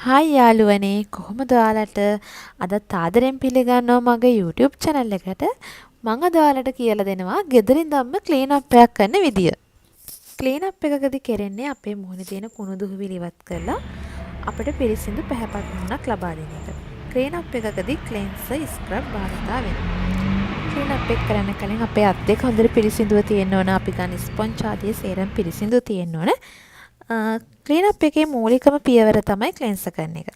Hi යාළුවනේ කොහොමද ඔයාලට අදත් ආදරෙන් පිළිගන්නවා මගේ YouTube channel එකට. මම අද ඔයාලට කියලා දෙනවා ගෙදරින් ධම්ම ක්ලීන් අප් එකක් කරන විදිය. ක්ලීන් අප් එකකදී කරන්නේ අපේ මුහුණේ තියෙන කුණු දුහවිලි ඉවත් කරලා අපිට පිරිසිදු පැහැපත් මුහුණක් ලබා දෙන එක. ක්ලීන් අප් එකකදී ක්ලෙන්සර් ස්ක්‍රබ් භාවිතා වෙනවා. ක්ලීන් අප් එක කරන්න කලින් අපේ අත් දෙක හොඳට පිරිසිදුව තියෙන්න ඕන. අපි ගන්න ස්පොන්ජ් ආදී සේරම පිරිසිදුව තියෙන්න ඕන. ක්ලීන් අප් එකේ මූලිකම පියවර තමයි ක්ලෙන්සර් කරන එක.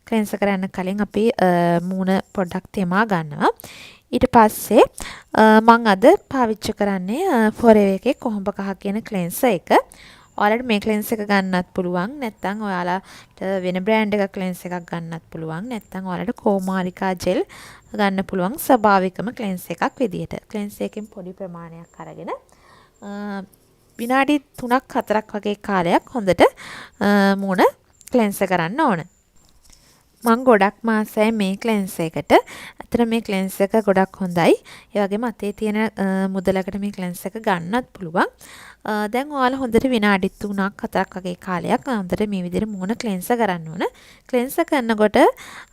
ක්ලෙන්සර් කරන්න කලින් අපි මූණ පොඩ්ඩක් තෙමා ගන්නවා. ඊට පස්සේ මම අද පාවිච්චි කරන්නේ Forever එකේ කොහොඹ කහ කියන ක්ලෙන්සර් එක. ඔයාලට මේ ක්ලෙන්සර් එක ගන්නත් පුළුවන්. නැත්නම් ඔයාලට වෙන බ්‍රෑන්ඩ් එකක ක්ලෙන්සර් එකක් ගන්නත් පුළුවන්. නැත්නම් ඔයාලට කෝමාරිකා ජෙල් ගන්න පුළුවන් ස්වභාවිකම ක්ලෙන්සර් එකක් විදියට. ක්ලෙන්සර් එකෙන් පොඩි ප්‍රමාණයක් අරගෙන විනාඩි 3ක් 4ක් වගේ කාලයක් හොඳට මූණ ක්ලෙන්සර් කරන්න ඕන. මම ගොඩක් මාසයි මේ ක්ලෙන්සර් එකට. අතන මේ ක්ලෙන්සර් එක ගොඩක් හොඳයි. ඒ වගේම අතේ තියෙන මුදලකට මේ ක්ලෙන්සර් එක ගන්නත් පුළුවන්. දැන් ඔයාලා හොඳට විනාඩි 3ක් 4ක් වගේ කාලයක් හොඳට මේ විදිහට මූණ ක්ලෙන්සර් කරන්න ඕන. ක්ලෙන්සර් කරනකොට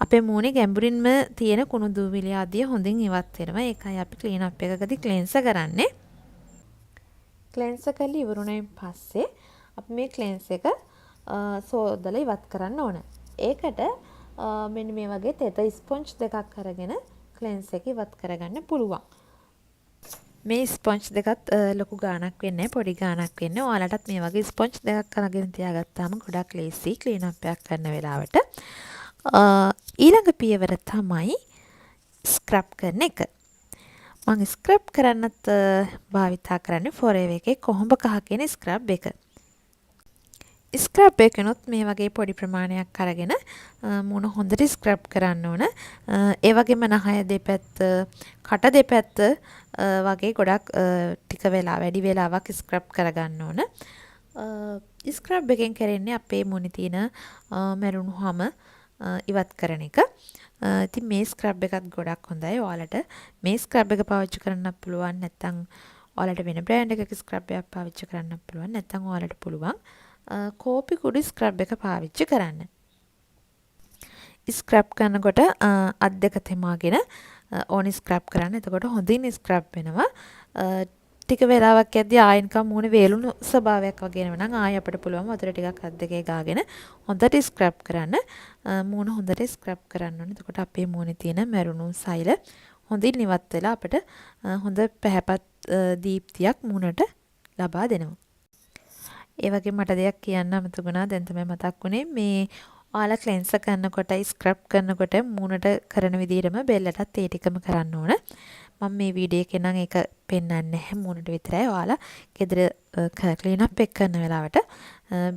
අපේ මූණේ ගැඹුරින්ම තියෙන කුණු දූවිලි ආදිය හොඳින් ඉවත් වෙනවා. ඒකයි අපි ක්ලීන් අප් එකකදී ක්ලෙන්සර් කරන්නේ. ක්ලෙන්සර් කරලා ඉවරුණයින් පස්සේ අපි මේ ක්ලෙන්සර් එක සෝදලා ඉවත් කරන්න ඕන. ඒකට මෙන්න මේ වගේ තෙත ස්පොන්ජ් දෙකක් අරගෙන ක්ලෙන්සර් එක ඉවත් කරගන්න පුළුවන්. මේ ස්පොන්ජ් දෙකත් ලොකු ගාණක් වෙන්නේ පොඩි ගාණක් වෙන්නේ. ඔයාලටත් මේ වගේ ස්පොන්ජ් දෙකක් අරගෙන තියාගත්තාම ගොඩක් ලේසි ක්ලීන් අප් එකක් කරන වෙලාවට. ඊළඟ පියවර තමයි ස්ක්‍රබ් කරන එක. මම ස්ක්‍රබ් කරන්නත් භාවිතා කරන්නේ Forever එකේ කොහොඹ කහ කියන ස්ක්‍රබ් එක. ස්ක්‍රබ් එකනොත් මේ වගේ පොඩි ප්‍රමාණයක් අරගෙන මූණ හොඳට ස්ක්‍රබ් කරන්න ඕන. ඒ වගේම නහය දෙපැත්ත, කට දෙපැත්ත වගේ ගොඩක් ටික වෙලා වැඩි වෙලාවක් ස්ක්‍රබ් කරගන්න ඕන. ස්ක්‍රබ් එකෙන් කරන්නේ අපේ මූණේ තියෙන මැරුණු හම ඉවත් කරන එක. ඉතින් මේ ස්ක්‍රබ් එකත් ගොඩක් හොඳයි. ඔයාලට මේ ස්ක්‍රබ් එක පාවිච්චි කරන්නත් පුළුවන්. නැත්නම් ඔයාලට වෙන බ්‍රෑන්ඩ් එකක ස්ක්‍රබ් එකක් පාවිච්චි කරන්නත් පුළුවන්. නැත්නම් ඔයාලට පුළුවන් කෝපි කුඩු ස්ක්‍රබ් එක පාවිච්චි කරන්න. ස්ක්‍රබ් කරනකොට අත් දෙක තෙමාගෙන ඕනි ස්ක්‍රබ් කරන්න. එතකොට හොඳින් ස්ක්‍රබ් වෙනවා. ටික වෙලාවක් යද්දී ආයෙ නිකන් මූණේ වේලුණු ස්වභාවයක් වගේ එනවා නම් ආයෙ අපිට පුළුවන් වතුර ටිකක් අත් දෙකේ ගාගෙන හොඳට ස්ක්‍රබ් කරන්න. මූණ හොඳට ස්ක්‍රබ් කරන්න ඕනේ. එතකොට අපේ මූණේ තියෙන මැරුණු සෛල හොඳින් ඉවත් වෙලා අපිට හොඳ පැහැපත් දීප්තියක් මූණට ලබා දෙනවා. ඒ වගේ මට දෙයක් කියන්න අමතකුණා. දැන් තමයි මතක් වුණේ. මේ ඔයාලා ක්ලෙන්සර් කරනකොටයි ස්ක්‍රබ් කරනකොට මූණට කරන විදිහටම බෙල්ලටත් ඒ ටිකම කරන්න ඕන. මම මේ වීඩියෝ එකේ නම් ඒක පෙන්වන්නේ නැහැ. මූණට විතරයි. ඔයාලා ගෙදර ක්ලීන් අප් එක කරන වෙලාවට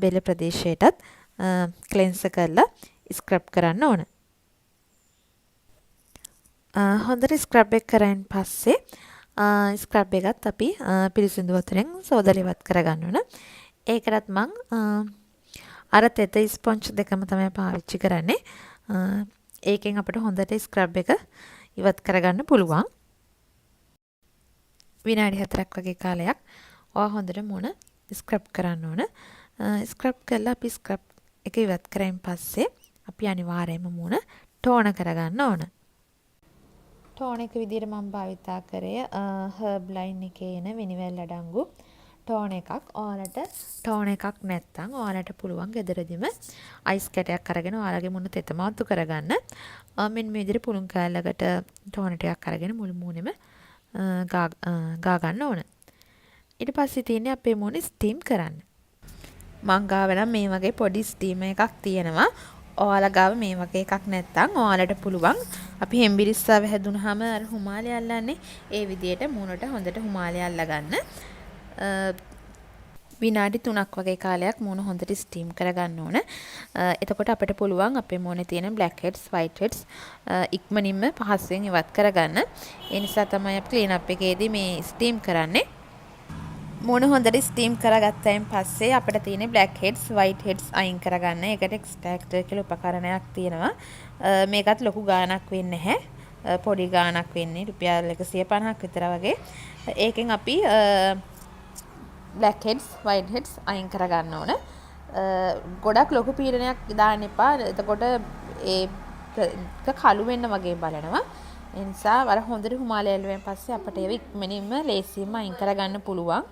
බෙල්ල ප්‍රදේශයටත් ක්ලෙන්සර් කරලා ස්ක්‍රබ් කරන්න ඕන. හොඳට ස්ක්‍රබ් එක කරන් පස්සේ ස්ක්‍රබ් එකත් අපි පිරිසිදු වතුරෙන් සෝදලා ඉවත් කරගන්න ඕන. ඒකටත් මං අර තෙත ස්පොන්ජ් දෙකම තමයි පාවිච්චි කරන්නේ. ඒකෙන් අපිට හොඳට ස්ක්‍රබ් එක ඉවත් කරගන්න පුළුවන්. විනාඩි 4ක් වගේ කාලයක් ඔයා හොඳට මූණ ස්ක්‍රබ් කරන්න ඕන. ස්ක්‍රබ් කරලා අපි ස්ක්‍රබ් එක ඉවත් කරන් පස්සේ අපි අනිවාර්යයෙන්ම මූණ ටෝන කරගන්න ඕන. ටෝන එක විදිහට මම භාවිතා කරේ හර්බ්ලයින් එකේ එන විනිවැල් අඩංගු ටෝන එකක්. ඔයාලට ටෝන එකක් නැත්නම් ඔයාලට පුළුවන් ගෙදරදිම අයිස් කැටයක් අරගෙන ඔයාලගේ මුණ තෙත මාතු කරගන්න. මෙන්න මේ විදිහට පුළුන් කෑල්ලකට ටෝන ටිකක් අරගෙන මුළු මූණෙම ගා ගන්න ඕන. ඊට පස්සේ තියෙන්නේ අපේ මූණ ස්ටීම් කරන්න. මං ගාව නම් මේ වගේ පොඩි ස්ටීමර් එකක් තියෙනවා. ඔයාලා ගාව මේ වගේ එකක් නැත්නම් ඔයාලට පුළුවන් අපි හෙම්බිරිස්සාව හැදුනහම අර හුමාලේ අල්ලන්නේ ඒ විදිහට මූණට හොඳට හුමාලේ අල්ලගන්න. විනාඩි 3ක් වගේ කාලයක් මූණ හොඳට ස්ටීම් කරගන්න ඕන. එතකොට අපිට පුළුවන් අපේ මූණේ තියෙන black heads, white heads ඉක්මනින්ම පහසුවෙන් ඉවත් කරගන්න. ඒ නිසා තමයි අපි ක්ලීන් අප් එකේදී මේ ස්ටීම් කරන්නේ. මූණ හොඳට ස්ටීම් කරගත්තයින් පස්සේ අපිට තියෙන black heads, white heads අයින් කරගන්න. ඒකට extractor කියලා උපකරණයක් තියෙනවා. මේකත් ලොකු ගාණක් වෙන්නේ නැහැ. පොඩි ගාණක් වෙන්නේ රුපියල් 150ක් විතර වගේ. ඒකෙන් අපි black heads, white heads අයින් කරගන්න ඕන. ගොඩක් ලොකු පීඩනයක් දාන්න එපා. එතකොට කළු වෙන්න වගේ බලනවා. ඒ නිසා අර හොඳට හුමාලේ ඇල්ලුවෙන් පස්සේ අපිට ඒක ඉක්මනින්ම ලේසියෙන්ම අයින් කරගන්න පුළුවන්.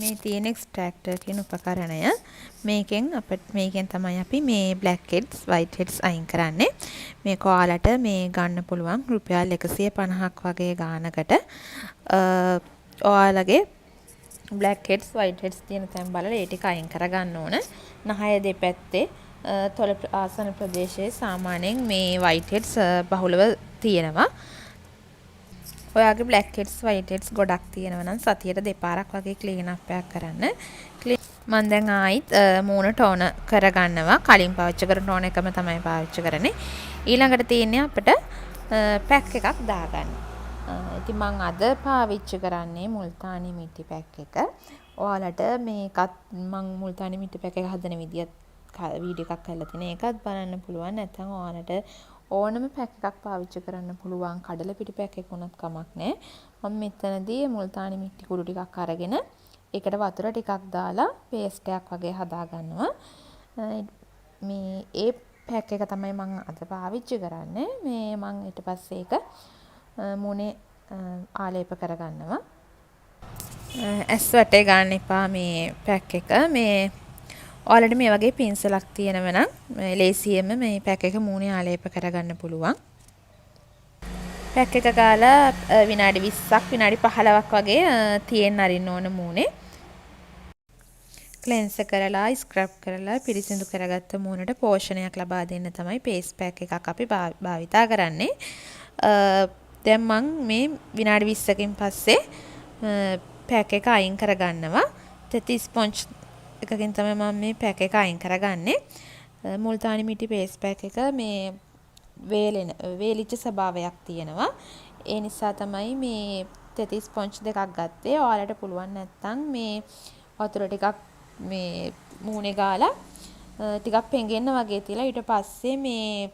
මේ තියෙන එක්ස්ට්‍රැක්ටර් කියන උපකරණය මේකෙන් තමයි අපි මේ බ්ලැක් හෙඩ්ස් වයිට් හෙඩ්ස් අයින් කරන්නේ. මේක ඔයාලට මේ ගන්න පුළුවන් රුපියල් 150ක් වගේ ගානකට. ඔයාලගේ බ්ලැක් හෙඩ්ස් වයිට් හෙඩ්ස් තියෙන තැන් බලලා ඒ ටික අයින් කරගන්න ඕන. නහය දෙපැත්තේ තොල ආසන ප්‍රදේශයේ සාමාන්‍යයෙන් මේ වයිට් හෙඩ්ස් බහුලව තියෙනවා. ඔයාගේ බ්ලැක් හෙඩ්ස් වයිට් හෙඩ්ස් ගොඩක් තියෙනවා නම් සතියට දෙපාරක් වගේ ක්ලීන් අප් එකක් කරන්න. මම දැන් ආයිත් මූණ ටෝන කරගන්නවා. කලින් පාවිච්චි කරන ටෝන එකම තමයි පාවිච්චි කරන්නේ. ඊළඟට තියෙන්නේ අපිට පැක් එකක් දාගන්න. ඉතින් මම අද පාවිච්චි කරන්නේ මුල්තානි මිටි පැක් එක. ඔයාලට මේකත් මම මුල්තානි මිටි පැක් එක හදන විදියත් වීඩියෝ එකක් කරලා තියෙන. ඒකත් බලන්න පුළුවන්. නැත්නම් ඔයාලට ඕනම පැක් එකක් පාවිච්චි කරන්න පුළුවන්. කඩල පිටි පැක් එක වුණත් කමක් නැහැ. මම මෙතනදී මුල්තානි මිටි කුඩු ටිකක් අරගෙන ඒකට වතුර ටිකක් දාලා පේස්ට් එකක් වගේ හදා ගන්නවා. මේ ඒ පැක් එක තමයි මම අද පාවිච්චි කරන්නේ. මේ මම ඊට පස්සේ ඒක මුනේ ආලේප කරගන්නවා. ඇස් වටේ ගන්න එපා මේ පැක් එක. මේ ඔයාලට මේ වගේ පින්සලක් තියෙනව නම් ලේසියෙන්ම මේ පැක් එක මූණේ ආලේප කරගන්න පුළුවන්. පැක් එක ගාලා විනාඩි 20ක් විනාඩි 15ක් වගේ තියෙන්න අරින්න ඕන මූණේ. ක්ලෙන්ස් කරලා ස්ක්‍රබ් කරලා පිරිසිදු කරගත්ත මූණට පෝෂණයක් ලබා දෙන්න තමයි පේස් පැක් එකක් අපි භාවිතා කරන්නේ. දැන් මම මේ විනාඩි 20කින් පස්සේ පැක් එක අයින් කරගන්නවා. තෙති ස්පොන්ජ් එකකින් තමයි මම මේ පැක් එක අයින් කරගන්නේ. මුල්තානි මිටි පේස් පැක් එක මේ වේලිච්ච ස්වභාවයක් තියෙනවා. ඒ නිසා තමයි මේ තෙති ස්පොන්ජ් දෙකක් ගත්තේ. ඔයාලට පුළුවන් නැත්නම් මේ වතුර ටිකක් මේ මූණේ ගාලා ටිකක් පෙඟෙන්න වගේ තියලා ඊට පස්සේ මේ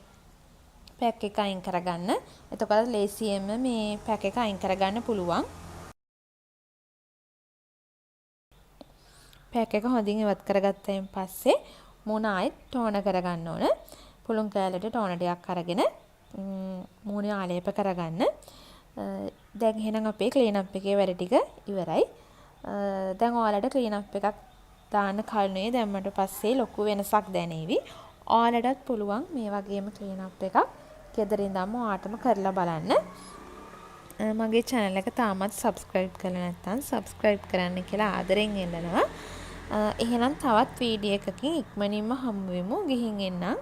පැක් එක අයින් කරගන්න. එතකොට ලේසියෙන්ම මේ පැක් එක අයින් කරගන්න පුළුවන්. පැක් එක හොඳින් ඉවත් කරගත්තයින් පස්සේ මූණ ආයෙත් ටෝන කරගන්න ඕන. පුළුන් කෑල්ලට ටෝන ටිකක් අරගෙන මූණේ ආලේප කරගන්න. දැන් එහෙනම් අපේ ක්ලීන් අප් එකේ වැඩ ටික ඉවරයි. දැන් ඔයාලට ක්ලීන් අප් එකක් දාන්න කලින් දැම්මට පස්සේ ලොකු වෙනසක් දැනේවි. ඔයාලටත් පුළුවන් මේ වගේම ක්ලීන් අප් එකක් ගෙදර ඉඳන්ම ඔයාටම කරලා බලන්න. මගේ channel එක තාමත් subscribe කරලා නැත්නම් subscribe කරන්න කියලා ආදරෙන් ඉල්ලනවා. එහෙනම් තවත් වීඩියෝ එකකින් ඉක්මනින්ම හමු වෙමු. ගිහින් එන්නම්.